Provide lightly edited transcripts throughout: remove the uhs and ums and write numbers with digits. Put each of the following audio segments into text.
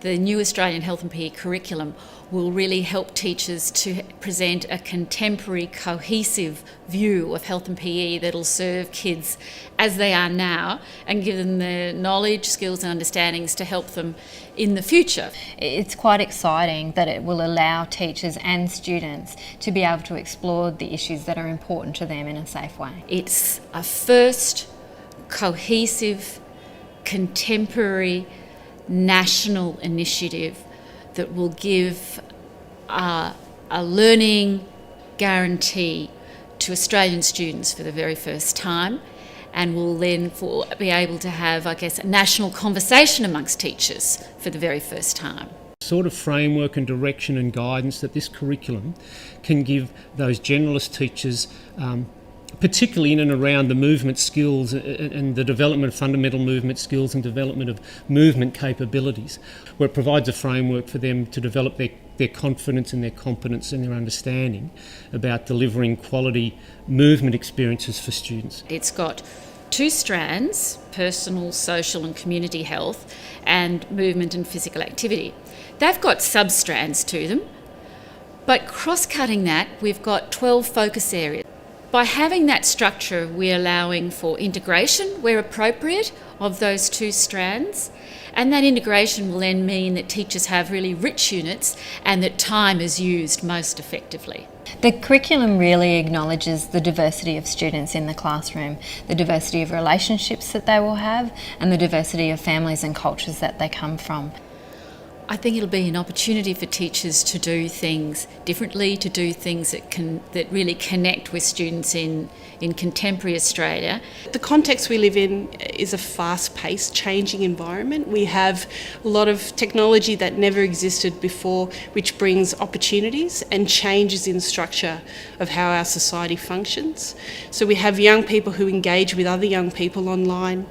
The new Australian Health and PE curriculum will really help teachers to present a contemporary, cohesive view of health and PE that'll serve kids as they are now and give them the knowledge, skills and understandings to help them in the future. It's quite exciting that it will allow teachers and students to be able to explore the issues that are important to them in a safe way. It's a first cohesive, contemporary, national initiative that will give a learning guarantee to Australian students for the very first time, and will then be able to have, I guess, a national conversation amongst teachers for the very first time. Sort of framework and direction and guidance that this curriculum can give those generalist teachers, particularly in and around the movement skills and the development of fundamental movement skills and development of movement capabilities, where it provides a framework for them to develop their confidence and their competence and their understanding about delivering quality movement experiences for students. It's got two strands: personal, social and community health, and movement and physical activity. They've got sub-strands to them, but cross-cutting that, we've got 12 focus areas. By having that structure, we're allowing for integration where appropriate of those two strands, and that integration will then mean that teachers have really rich units and that time is used most effectively. The curriculum really acknowledges the diversity of students in the classroom, the diversity of relationships that they will have, and the diversity of families and cultures that they come from. I think it'll be an opportunity for teachers to do things differently, to do things that really connect with students in contemporary Australia. The context we live in is a fast-paced, changing environment. We have a lot of technology that never existed before, which brings opportunities and changes in structure of how our society functions. So we have young people who engage with other young people online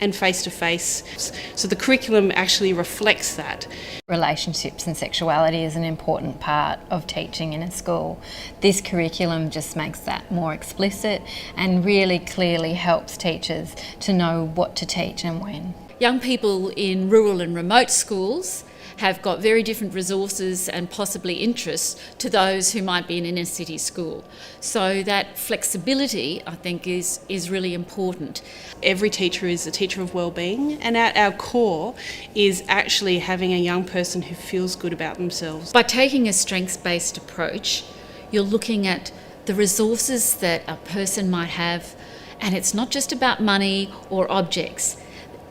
and face-to-face. So the curriculum actually reflects that. Relationships and sexuality is an important part of teaching in a school. This curriculum just makes that more explicit and really clearly helps teachers to know what to teach and when. Young people in rural and remote schools have got very different resources and possibly interests to those who might be in an inner city school. So that flexibility, I think, is really important. Every teacher is a teacher of wellbeing, and at our core is actually having a young person who feels good about themselves. By taking a strengths-based approach, you're looking at the resources that a person might have, and it's not just about money or objects.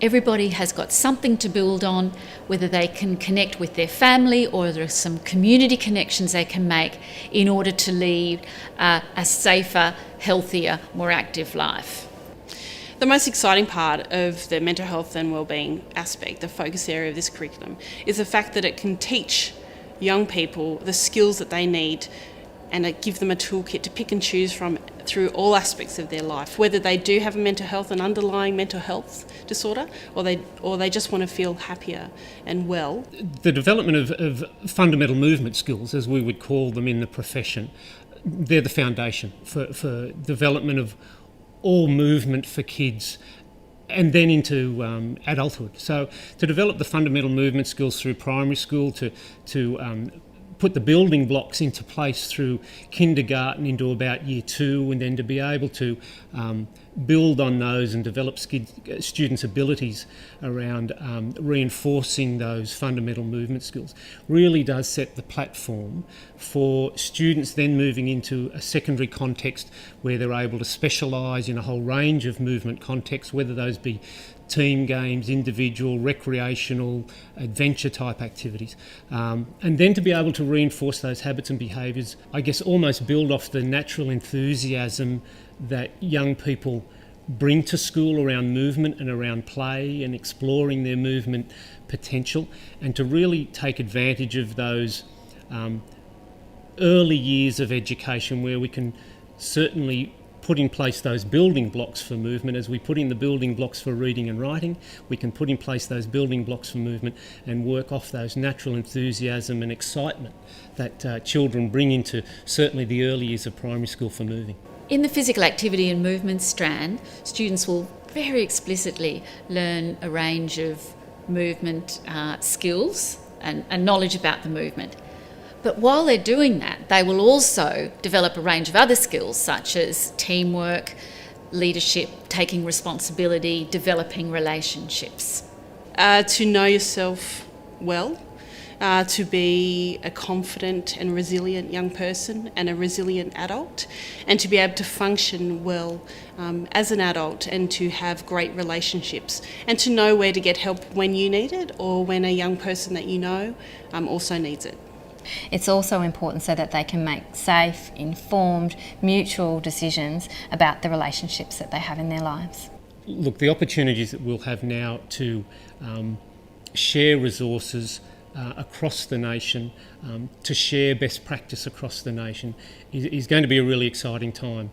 Everybody has got something to build on, whether they can connect with their family or there are some community connections they can make in order to lead a safer, healthier, more active life. The most exciting part of the mental health and wellbeing aspect, the focus area of this curriculum, is the fact that it can teach young people the skills that they need and give them a toolkit to pick and choose from through all aspects of their life, whether they do have a mental health, an underlying mental health disorder, or they just want to feel happier and well. The development of fundamental movement skills, as we would call them in the profession, they're the foundation for development of all movement for kids and then into adulthood. So to develop the fundamental movement skills through primary school, to put the building blocks into place through kindergarten into about year 2, and then to be able to build on those and develop students' abilities around reinforcing those fundamental movement skills really does set the platform for students then moving into a secondary context where they're able to specialise in a whole range of movement contexts, whether those be team games, individual, recreational, adventure type activities. And then to be able to reinforce those habits and behaviours, I guess almost build off the natural enthusiasm that young people bring to school around movement and around play and exploring their movement potential, and to really take advantage of those early years of education where we can certainly put in place those building blocks for movement. As we put in the building blocks for reading and writing, we can put in place those building blocks for movement and work off those natural enthusiasm and excitement that children bring into certainly the early years of primary school for moving. In the physical activity and movement strand, students will very explicitly learn a range of movement skills and knowledge about the movement. But while they're doing that, they will also develop a range of other skills such as teamwork, leadership, taking responsibility, developing relationships. To know yourself well, to be a confident and resilient young person and a resilient adult, and to be able to function well as an adult and to have great relationships, and to know where to get help when you need it or when a young person that you know also needs it. It's also important so that they can make safe, informed, mutual decisions about the relationships that they have in their lives. Look, the opportunities that we'll have now to share resources across the nation, to share best practice across the nation is going to be a really exciting time.